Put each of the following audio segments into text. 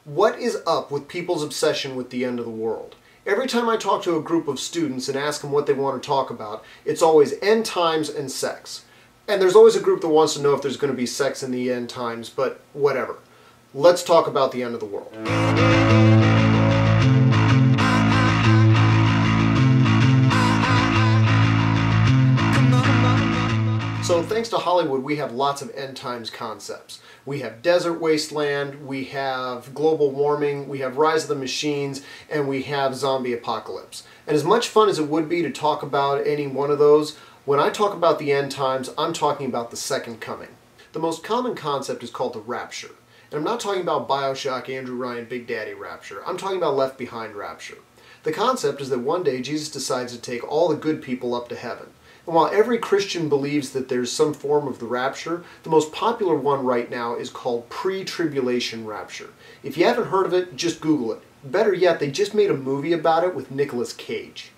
What is up with people's obsession with the end of the world? Every time I talk to a group of students and ask them what they want to talk about, it's always end times and sex. And there's always a group that wants to know if there's going to be sex in the end times, but whatever. Let's talk about the end of the world. So thanks to Hollywood, we have lots of end times concepts. We have desert wasteland, we have global warming, we have rise of the machines, and we have zombie apocalypse. And as much fun as it would be to talk about any one of those, when I talk about the end times, I'm talking about the second coming. The most common concept is called the rapture. And I'm not talking about BioShock, Andrew Ryan, Big Daddy rapture. I'm talking about Left Behind rapture. The concept is that one day Jesus decides to take all the good people up to heaven. And while every Christian believes that there's some form of the rapture, the most popular one right now is called pre-tribulation rapture. If you haven't heard of it, just Google it. Better yet, they just made a movie about it with Nicolas Cage.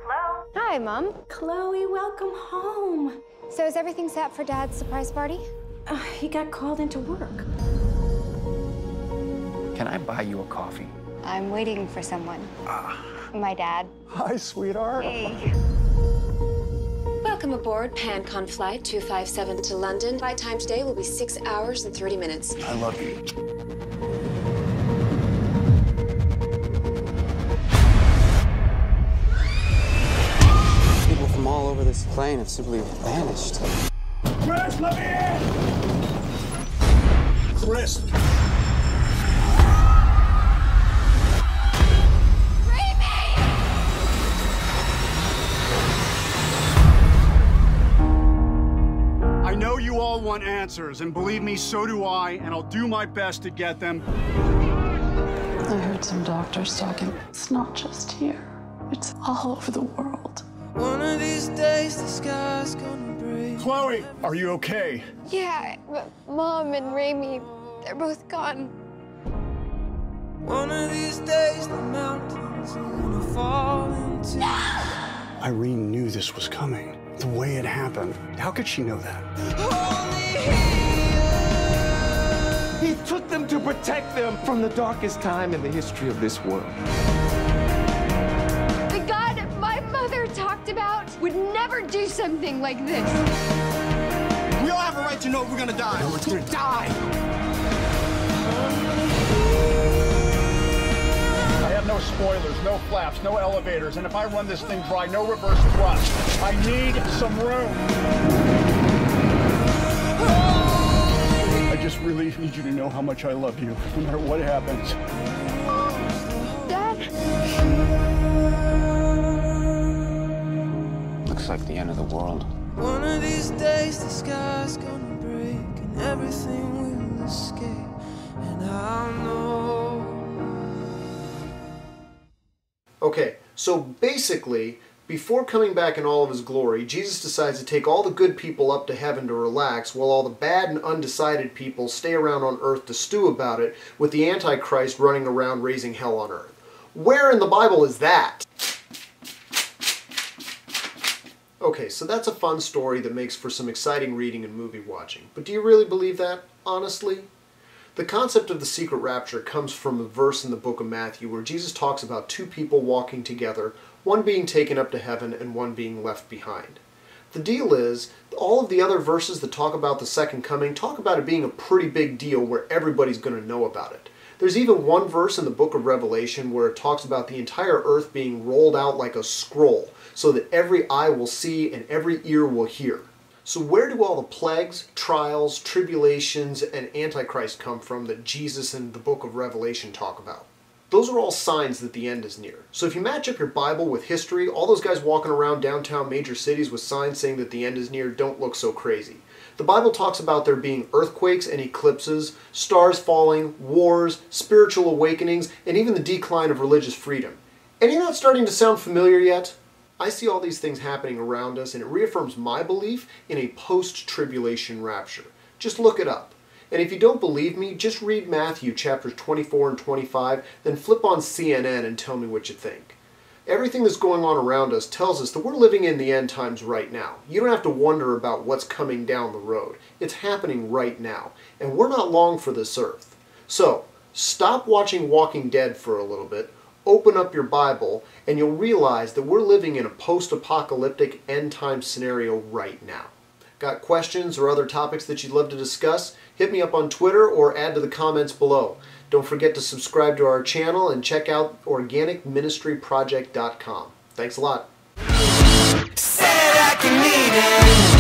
Hello? Hi, Mom. Chloe, welcome home. So is everything set for Dad's surprise party? He got called into work. Can I buy you a coffee? I'm waiting for someone. My dad. Hi, sweetheart. Hey. Welcome aboard PanCon Flight 257 to London. Flight time today will be 6 hours and 30 minutes. I love you. People from all over this plane have simply vanished. Chris, let me in! Chris! I know you all want answers, and believe me, so do I, and I'll do my best to get them. I heard some doctors talking. It's not just here. It's all over the world. One of these days, the sky's gonna break. Chloe, are you okay? Yeah, but Mom and Raimi, they're both gone. One of these days, the mountains are gonna fall into. Irene knew this was coming. The way it happened. How could she know that? He took them to protect them from the darkest time in the history of this world. The God my mother talked about would never do something like this. We all have a right to know if we're gonna die. No one's gonna die. I have no spoilers, no flaps, no elevators, and if I run this thing dry, no reverse thrust. I need some room. I just really need you to know how much I love you, no matter what happens. Dad? Looks like the end of the world. One of these days, the sky's gonna break, and everything will escape, and I'll know. Okay, so basically, before coming back in all of his glory, Jesus decides to take all the good people up to heaven to relax, while all the bad and undecided people stay around on earth to stew about it, with the Antichrist running around raising hell on earth. Where in the Bible is that? Okay, so that's a fun story that makes for some exciting reading and movie watching. But do you really believe that, honestly? The concept of the secret rapture comes from a verse in the book of Matthew where Jesus talks about two people walking together, one being taken up to heaven and one being left behind. The deal is, all of the other verses that talk about the second coming talk about it being a pretty big deal where everybody's going to know about it. There's even one verse in the book of Revelation where it talks about the entire earth being rolled out like a scroll so that every eye will see and every ear will hear. So where do all the plagues, trials, tribulations, and Antichrist come from that Jesus and the book of Revelation talk about? Those are all signs that the end is near. So if you match up your Bible with history, all those guys walking around downtown major cities with signs saying that the end is near don't look so crazy. The Bible talks about there being earthquakes and eclipses, stars falling, wars, spiritual awakenings, and even the decline of religious freedom. Any of that starting to sound familiar yet? I see all these things happening around us, and it reaffirms my belief in a post-tribulation rapture. Just look it up. And if you don't believe me, just read Matthew chapters 24 and 25, then flip on CNN and tell me what you think. Everything that's going on around us tells us that we're living in the end times right now. You don't have to wonder about what's coming down the road. It's happening right now, and we're not long for this earth. So, stop watching Walking Dead for a little bit, open up your Bible, and you'll realize that we're living in a post-apocalyptic end-time scenario right now. Got questions or other topics that you'd love to discuss? Hit me up on Twitter or add to the comments below. Don't forget to subscribe to our channel and check out organicministryproject.com. Thanks a lot. Said I can need it.